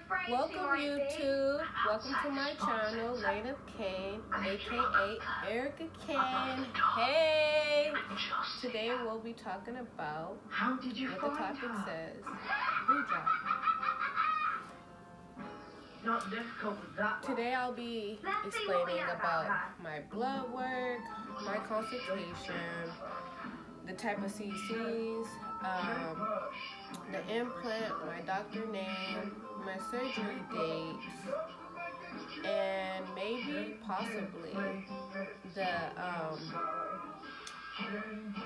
Welcome YouTube, welcome to my channel, Lane of Kane, aka Erica Kane. Hey! Today we'll be talking about what the topic says, boob job. Not difficult with that. Today I'll be explaining about my blood work, my consultation, the type of CCs, the implant, my doctor name, my surgery date, and maybe possibly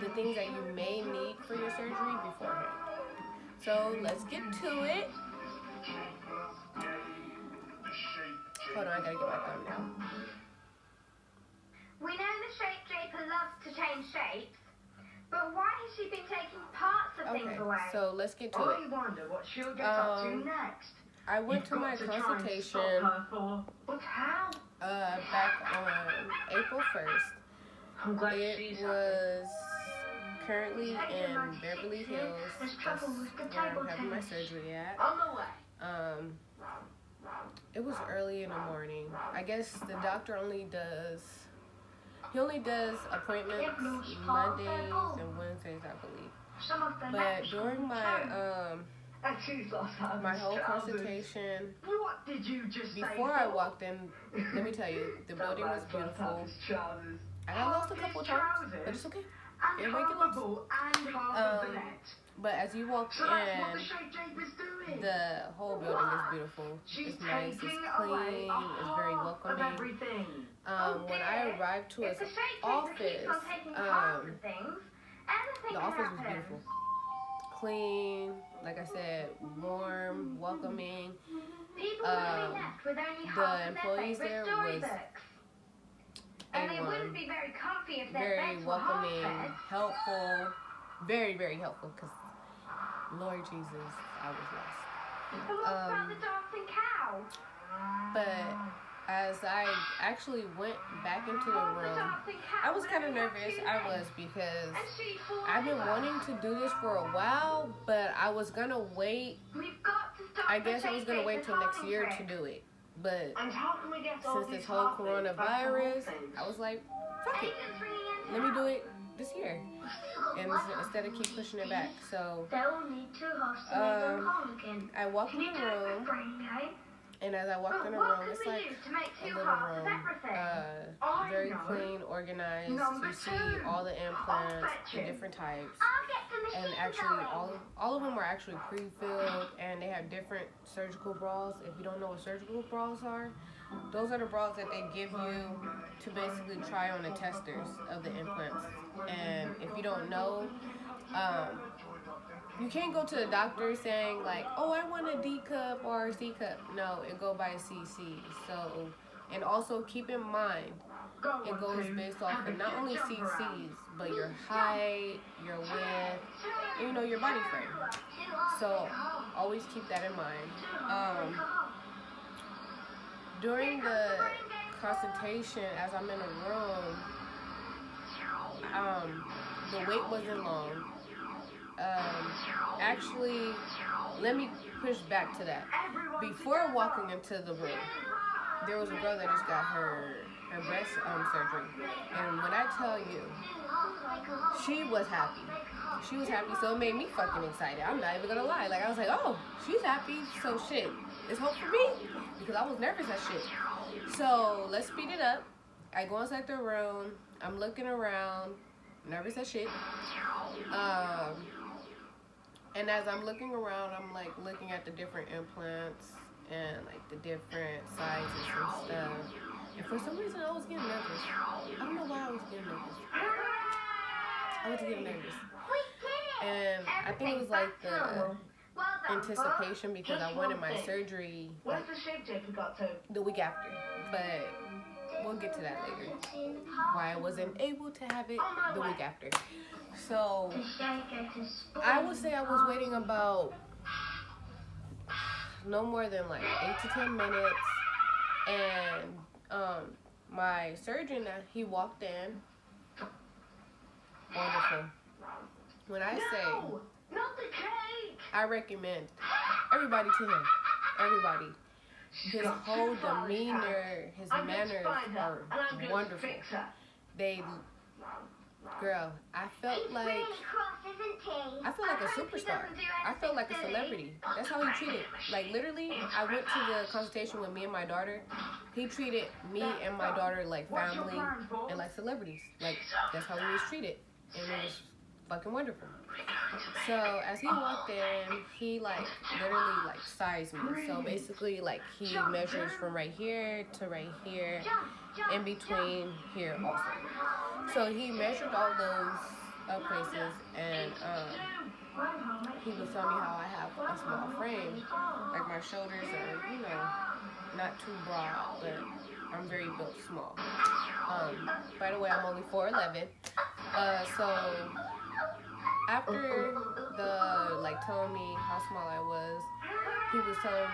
the things that you may need for your surgery beforehand. So let's get to it. Hold on, I gotta get my thumbnail. We know the shape draper loves to change shapes, but why has she been taking parts of things away? So let's get to it. I wonder what she'll get up to next. I went to my consultation But how? back on April 1st. I'm glad It was currently in Beverly Hills. That's where I'm having my surgery at. On the way. It was early in the morning. I guess the doctor only does appointments Mondays and Wednesdays, I believe. But during my whole consultation, What did you just say? before I walked in, let me tell you, the building was beautiful. I got lost a couple times, but it's okay. And Everybody get half the lost. ball and half of the net. But as you walk So that's what the in, shape draper's doing. the whole building is beautiful. She's It's nice, it's taking clean, away a it's very half of welcoming. everything. When I arrived to If his the shape draper office, keeps on taking parts of things, anything the can office was happen. beautiful. Clean, like I said, warm, welcoming. People would be left with only The half of employees their there favorite was storybooks. And they wouldn't A1, be very comfy if their very beds were half welcoming, beds. helpful, very, very helpful, because Lord Jesus, I was lost. And what about the dancing cow? But as I actually went back into the Oh, the room, dancing cow I was kind of only had nervous. two I legs, was, because and she falls I've been over. wanting to do this for a while, but I was gonna wait. We've got to stop I the guess I was shape gonna wait draper's till next harming year to trick. do it. But And how can we get all since these this whole half bits back to whole coronavirus, things? I was like, fuck it. Agents ringing in Let me do town. it this year, and instead of keep pushing it back. So They'll need two hosts to make them whole again. I walked in Can you the do it for room, free, eh? and as I walked in the But what room, could it's we like use to make a two little halves of room, everything? very know. clean, organized. Number You see two. all the implants, fetch the it. different types. I'll get the machine And actually, going. all of them are actually pre-filled, and they have different surgical bras. If you don't know what surgical bras are, those are the bras that they give you to basically try on the testers of the implants. And if you don't know, you can't go to the doctor saying like, oh, I want a D cup or a C cup. No, it go by CC. So, and also keep in mind, it goes based off of not only CCs, but your height, your width, and, your body frame. So always keep that in mind. During the consultation, as I'm in a room, the wait wasn't long. Actually, let me push back to that. Before walking into the room, there was a girl that just got her breast surgery, and when I tell you, she was happy. She was happy, so it made me fucking excited. I'm not even gonna lie. Like, I was like, oh, she's happy, so shit, it's hope for me, because I was nervous as shit. So let's speed it up. I go inside the room. I'm looking around, nervous as shit. And as I'm looking around, I'm like looking at the different implants and like the different sizes and stuff. And for some reason, I was getting nervous. I don't know why I was getting nervous. I was getting nervous. And I think it was like the anticipation, because I wanted my surgery like Where's the shape draper got to? the week after. But we'll get to that later. Why I wasn't able to have it the week after. So I would say I was waiting about no more than like 8 to 10 minutes. And my surgeon, he walked in. Wonderful. When I say No, not the cake. I recommend everybody to him. everybody. She's His got whole two flowers demeanor, his I'm going to manners find her, and I'm are going to wonderful. fix her. They, girl, I felt He's like really cross, isn't he? I feel like a hope he superstar. doesn't do I felt like a anything celebrity. That's how he treated. Like literally, I went to the consultation with me and my daughter. He treated me and my daughter like family and like celebrities. Like that's how we was treated, and it was fucking wonderful. So as he walked in, he like literally like sized me. So basically, like he measures from right here to right here, in between here also. So he measured all those places, and he was telling me how I have a small frame, like my shoulders are, you know, not too broad, but I'm very built small. By the way, I'm only 4'11". So after the like telling me how small I was, he was telling me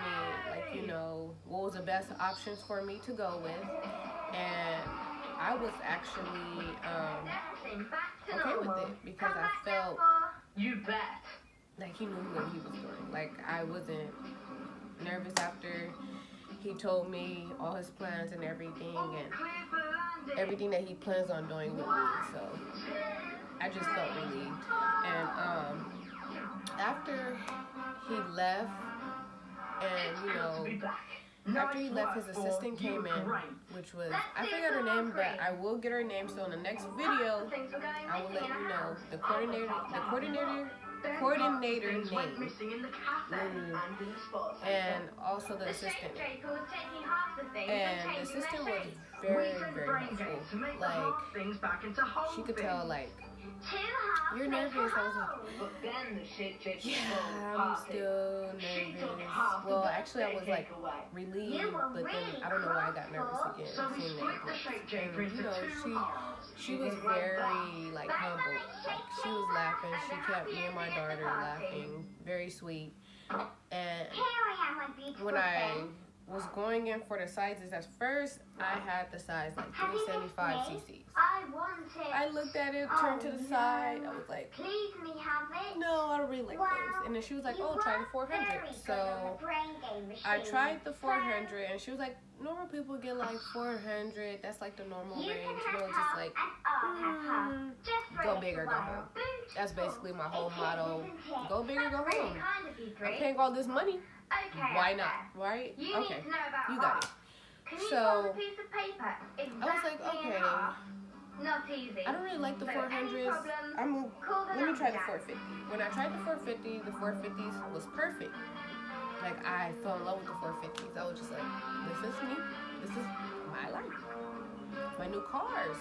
like, you know, what was the best options for me to go with, and I was actually okay with it because I felt You bet. like he knew what he was doing. Like I wasn't nervous after he told me all his plans and everything that he plans on doing with me. So I just felt relieved. And after he left, and you know, after he left, his assistant came in, which was, I forgot her name, but I will get her name. So in the next video, I will let you know the coordinator name, and also the assistant name. And the assistant was very, very helpful. Like, she could tell, like, you're nervous. I was like, yeah, I'm still nervous. Well, actually, I was like relieved, but then I don't know why I got nervous again. Seeing that, and you know, she was very like humble. Like she was laughing. She kept me and my daughter laughing. Very sweet. And when I was going in for the sizes at first, I had the size like 375 cc's. I looked at it, turned to the side. I was like, please let me have it. no, I don't really like those. And then she was like, oh, try the 400. So I tried the 400, and she was like, normal people get like 400. That's like the normal range. You know, just like, go big or go home. That's basically my whole motto. Go big or go home. I'm paying all this money. Why not? Right? Okay. You got it. So I was like, okay. Not easy. I don't really like the 400s. Let me try the 450. When I tried the 450, the 450s was perfect. Like, I fell in love with the 450s. I was just like, this is me. This is my life. My new cars.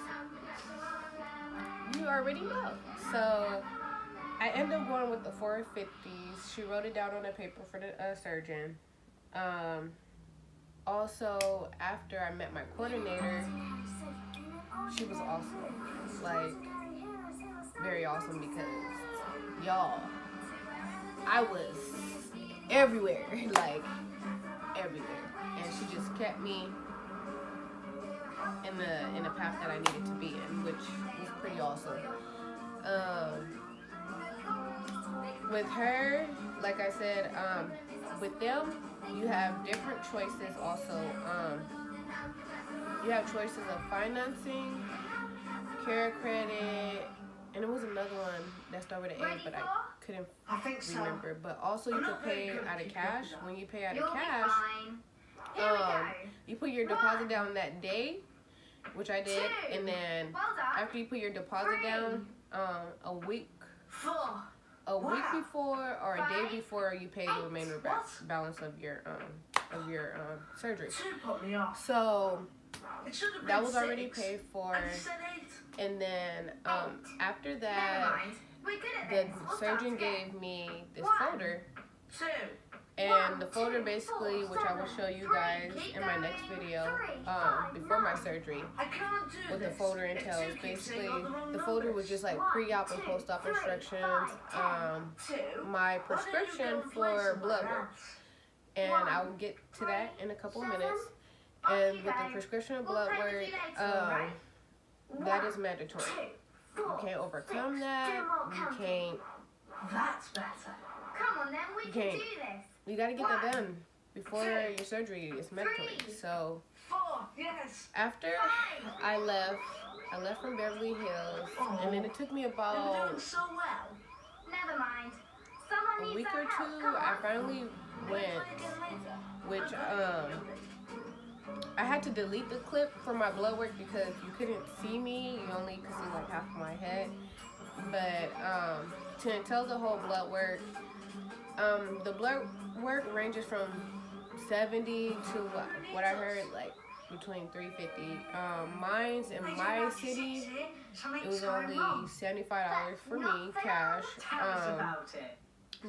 You already know. So I ended up going with the 450s. She wrote it down on a paper for the surgeon. Also, after I met my coordinator, she was awesome. Like, very awesome because, y'all, I was everywhere. Like, everywhere. And she just kept me in the path that I needed to be in, which was pretty awesome. With her, like I said, with them, you have different choices also. You have choices of financing, care credit, and it was another one that started with an A, but I couldn't remember. But also you could pay out of cash. When you pay out of cash, you put your deposit down that day, which I did, and then after you put your deposit down, a week before or a day before, you pay the remainder balance of your surgery. So that was already paid for, and then after that, the surgeon gave me this folder, and the folder basically, which I will show you guys in my next video, before my surgery, what the folder entails. Basically, the folder was just like pre-op and post-op instructions, my prescription for blood work, and I will get to that in a couple minutes. And with the prescription of blood work, that is mandatory. You can't overcome that. You can't. That's better. Come on then, we can do this. You gotta get that done before your surgery is mandatory. So 4. Yes. after I left from Beverly Hills, and then it took me You're about doing so well. Never mind. Someone a needs week our or help. two. Come on. I finally went, which I had to delete the clip for my blood work because you couldn't see me. You only could see like half of my head. But to tell the whole blood work, the blood work ranges from 70 to what I heard, like between 350. Mine's in my city, it was only $75 for me, cash. Tell us about it.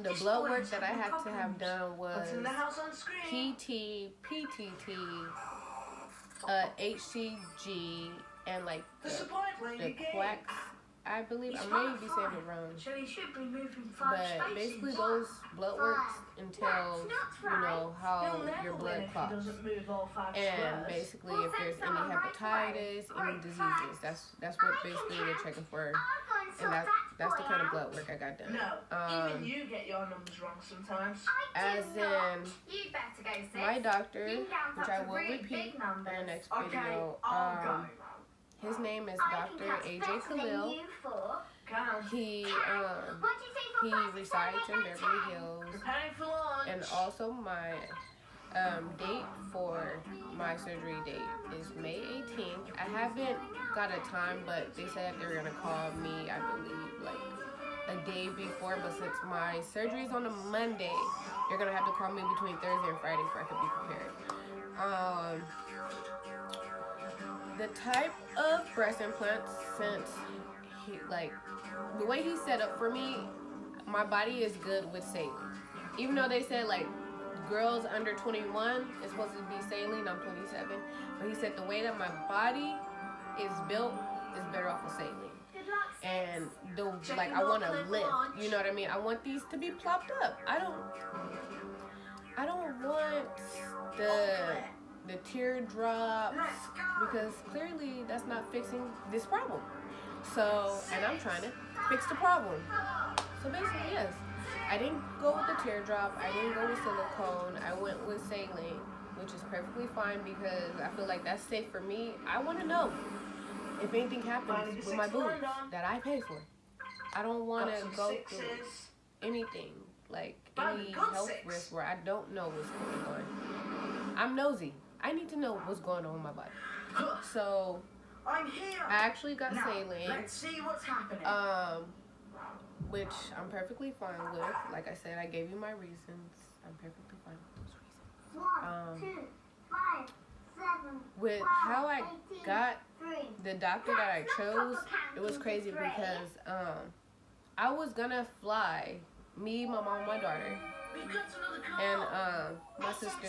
The blood work that I had to have done was What's in the house on screen? PT, PTT, HCG, and like The support lady the gave. quacks. I believe I may be saying it wrong, So he should be moving 5 but spaces. basically those blood works entails, you know, how He'll never your win blood if he clots, doesn't move all 5 and squares. basically if there's any hepatitis, any diseases. That's what basically they're checking for, and that's the kind of blood work I got done. No, even you get your numbers wrong sometimes. As in You'd better go, sis. my doctor, You can count which up I to will really repeat big in numbers. the next Okay, video. I'll go. His name is I can Dr. count AJ better than Khalil. you four. Count. He What do you say for he 5, 6, resides 7, in 8, 9, Beverly 10? Hills, Preparing for lunch. and also my date for my surgery date is May 18th. I haven't got a time, but they said they're gonna call me, I believe, like a day before. But since my surgery is on a Monday, they're gonna have to call me between Thursday and Friday so I could be prepared. The type of breast implants, since he, like the way he set up for me, my body is good with saline. Even though they said like girls under 21 is supposed to be saline, I'm 27, but he said the way that my body is built is better off with saline. Good luck, sis. And the like I want to lift, you know what I mean? I want these to be plopped up. I don't want the teardrops, because clearly that's not fixing this problem. So, and I'm trying to fix the problem. So basically, yes, I didn't go with the teardrop. I didn't go with silicone. I went with saline, which is perfectly fine because I feel like that's safe for me. I want to know if anything happens with my boobs that I pay for. I don't want to go through anything, like any health risk where I don't know what's going on. I'm nosy. I need to know what's going on with my body. So I'm here. I actually got Now, saline, let's see what's happening. which I'm perfectly fine with. Like I said, I gave you my reasons. I'm perfectly fine with those reasons. 1, 2, 5, 7. With 12, how I 18, got 3. the doctor that I chose, it was crazy because I was gonna fly, me, my mom, my daughter, We've got another call. and my sister.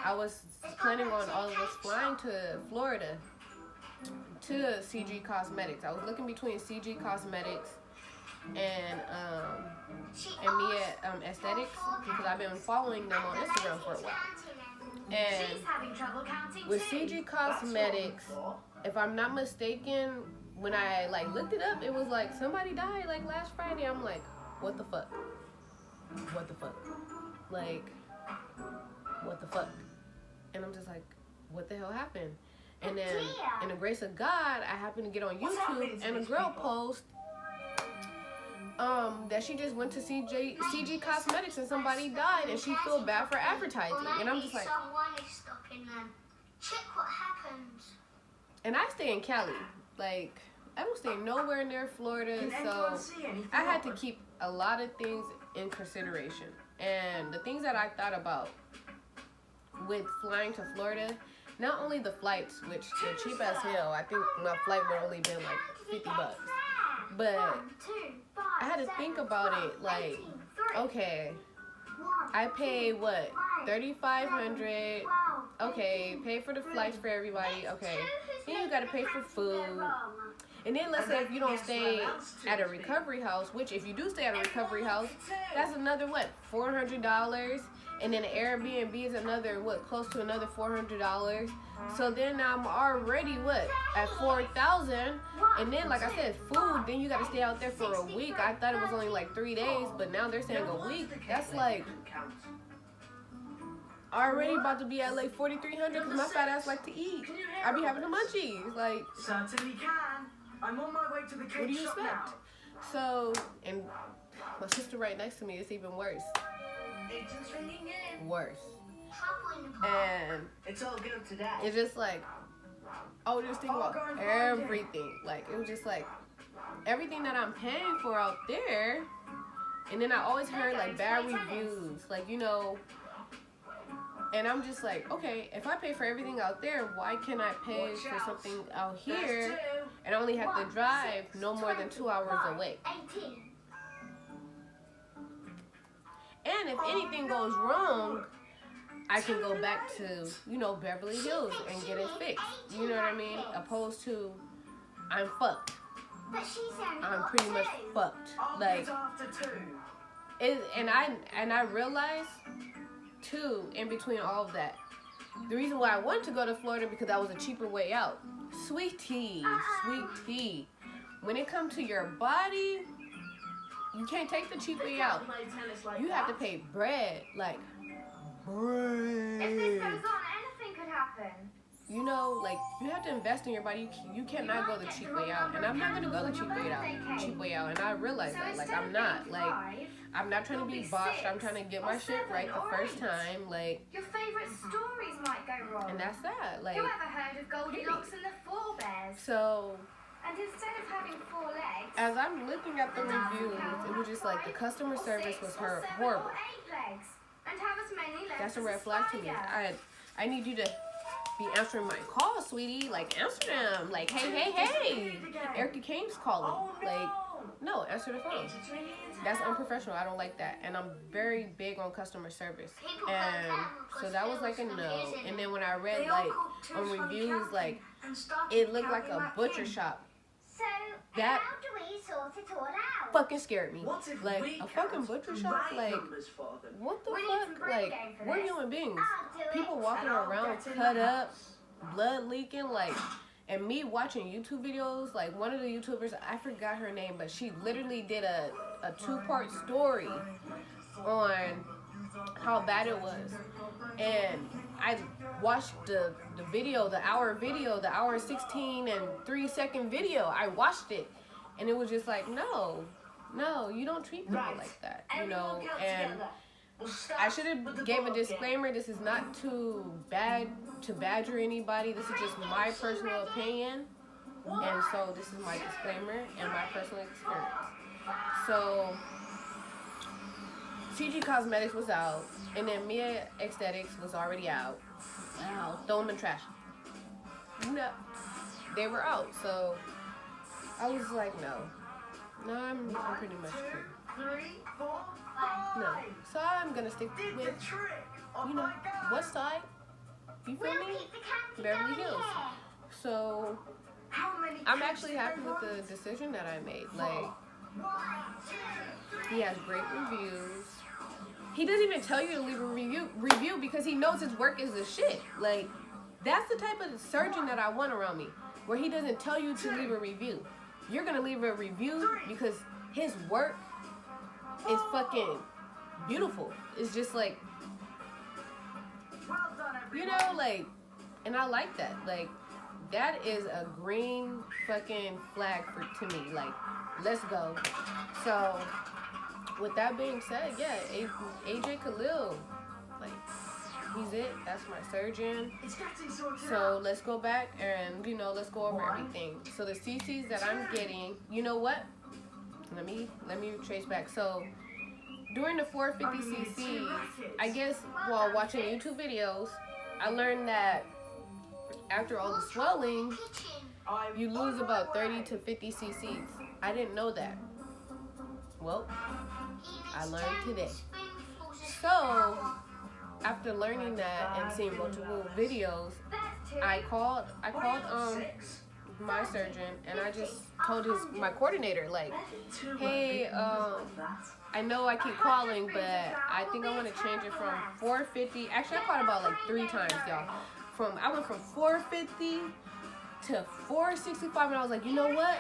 I was planning on all of us flying to Florida to CG Cosmetics. I was looking between CG Cosmetics and Mia Aesthetics because I've been following them on Instagram for a while. And She's having trouble counting with too. CG Cosmetics, if I'm not mistaken, when I like looked it up, it was like somebody died like last Friday. I'm like, what the fuck? What the fuck? Like, what the fuck? And I'm just like, what the hell happened? And then, in the grace of God, I happened to get on YouTube and a girl post that she just went to CG Cosmetics and somebody died and she feel bad for advertising. And I'm just like, someone is stopping them. Check what happened. and I stay in Cali. Like, I don't stay nowhere near Florida, Can so anyone see anything I had to odd? keep a lot of things in consideration. And the things that I thought about with flying to Florida, not only the flights, which they're cheap as hell. I think my flight would only been like $50. But 1, 2, 5, I had to think about it, like, okay, I pay what, $3,500. Okay, pay for the flights for everybody. Okay, then you gotta pay for food. And then let's say if you don't stay at a recovery house, which if you do stay at a recovery house, that's another what, $400. And then the Airbnb is another what, close to another $400. So then I'm already what, at $4,000. And then like I said, food. Then you gotta stay out there for a week. I thought it was only like 3 days, but now they're saying a week. That's like already about to be at like 4,300 because my fat ass like to eat. I be having the munchies. Like, Certainly can. I'm on my way to the what cake do you shop expect? now. So, and my sister right next to me is even worse. Agent's ringing in. Worse. And It's all good today. it's just like, oh, just think about everything. Like, it was just like, everything that I'm paying for out there. And then I always heard like bad reviews. Like, you know, and I'm just like, okay, if I pay for everything out there, why can't I pay for something out here and I only have to drive no more than 2 hours away? And if anything goes wrong, I can go back to, you know, Beverly Hills and get it fixed. You know what I mean? Opposed to, I'm fucked. I'm pretty much fucked. Like, and I realized too, in between all of that, the reason why I wanted to go to Florida because that was a cheaper way out. Sweet tea. When it comes to your body, you can't take the cheap way out. You have to pay bread, like bread. If this goes on, anything could happen. You know, like, you have to invest in your body. You cannot go the cheap way out, and I'm not gonna go the cheap way out. And I realize that, like, I'm not trying to be botched. I'm trying to get my shit right the first time, like. Your favorite stories might go wrong. And that's that, like. Whoever heard of Goldilocks and the Four Bears? So. And instead of having 4 legs, as I'm looking at the reviews, it was just like the customer service was horrible. 8 legs, and have as many legs. That's a red flag to me. I need you to be answering my calls, sweetie. Like, answer them. Like, hey. Erica Kane's calling. Like, no, answer the phone. That's unprofessional. I don't like that. And I'm very big on customer service. And so that was like a no. And then when I read, like, on reviews, like, it looked like a butcher shop. So, that how do we sort it all out? fucking scared me. Like, a fucking butcher shop? Like, what the fuck? Like, we're human beings. People walking around cut up, blood leaking, like, and me watching YouTube videos, like, one of the YouTubers, I forgot her name, but she literally did a 2-part story on how bad it was. And I watched the video, the hour 16 and 3-second video. I watched it, and it was just like, no, you don't treat people like that, you know. And I should have gave a disclaimer. This is not too bad to badger anybody. This is just my personal opinion, and so this is my disclaimer and my personal experience. So CG Cosmetics was out, and then Mia Aesthetics was already out. Wow, throw them in the trash. No, they were out, so I was like, no, I'm pretty much screwed. No, so I'm gonna stick with, you know, what side? You feel me? Beverly Hills. So I'm actually happy with the decision that I made. Like, he has great reviews. He doesn't even tell you to leave a review because he knows his work is the shit. Like, that's the type of surgeon that I want around me, where he doesn't tell you to leave a review. You're gonna leave a review because his work is fucking beautiful. It's just like, you know, like, and I like that. Like, that is a green fucking flag to me. Like, let's go. So, with that being said, yeah, AJ Khalil, like, he's it. That's my surgeon. So let's go back and, you know, let's go over everything. So the CCs that I'm getting, you know what? Let me trace back. So during the 450 CCs, I guess while watching YouTube videos, I learned that after all the swelling, you lose about 30 to 50 CCs. I didn't know that. Well, I learned today. So, after learning that and seeing multiple videos, I called my surgeon, and I just told my coordinator, like, hey, I know I keep calling, but I think I want to change it from 450. Actually, I called about like 3 times, y'all. I went from 450 to 465, and I was like, you know what?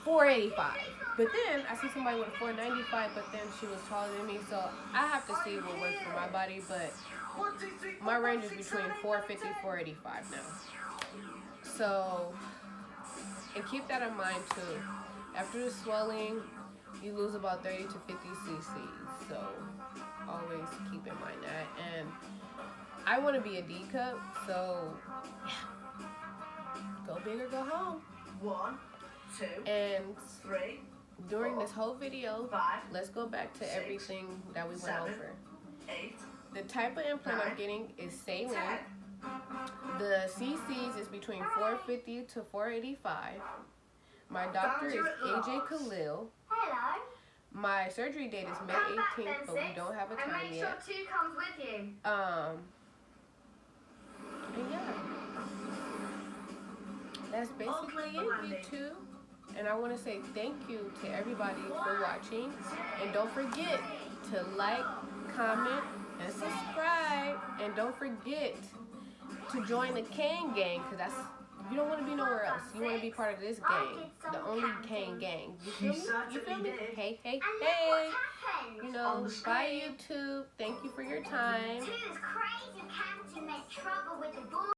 485. But then I see somebody with a 495, but then she was taller than me, so I have to see what works for my body. But my range is between 450 485 now. So, and keep that in mind too. After the swelling, you lose about 30 to 50 cc's. So always keep in mind that. And I want to be a D cup, so go big or go home. 1, 2, And 3. during this whole video, 5, let's go back to everything that we went 7, over. 8. The type of implant I'm 9, getting is saline. 10. The cc's is between 450 to 485. My doctor is AJ Khalil. Hello. My surgery date is May Come back 18th, then, but we sis. don't have a And time make sure yet. 2 comes with you. And yeah, that's basically it, YouTube. And I want to say thank you to everybody for watching. And don't forget to like, comment, and subscribe. And don't forget to join the Kane gang, because that's, you don't want to be nowhere else. You want to be part of this gang, the only Kane gang. You feel me? You feel me? Hey, hey, And look hey. what's happened. You know, bye YouTube. Thank you for your time. Two's crazy counting meant trouble with the boys.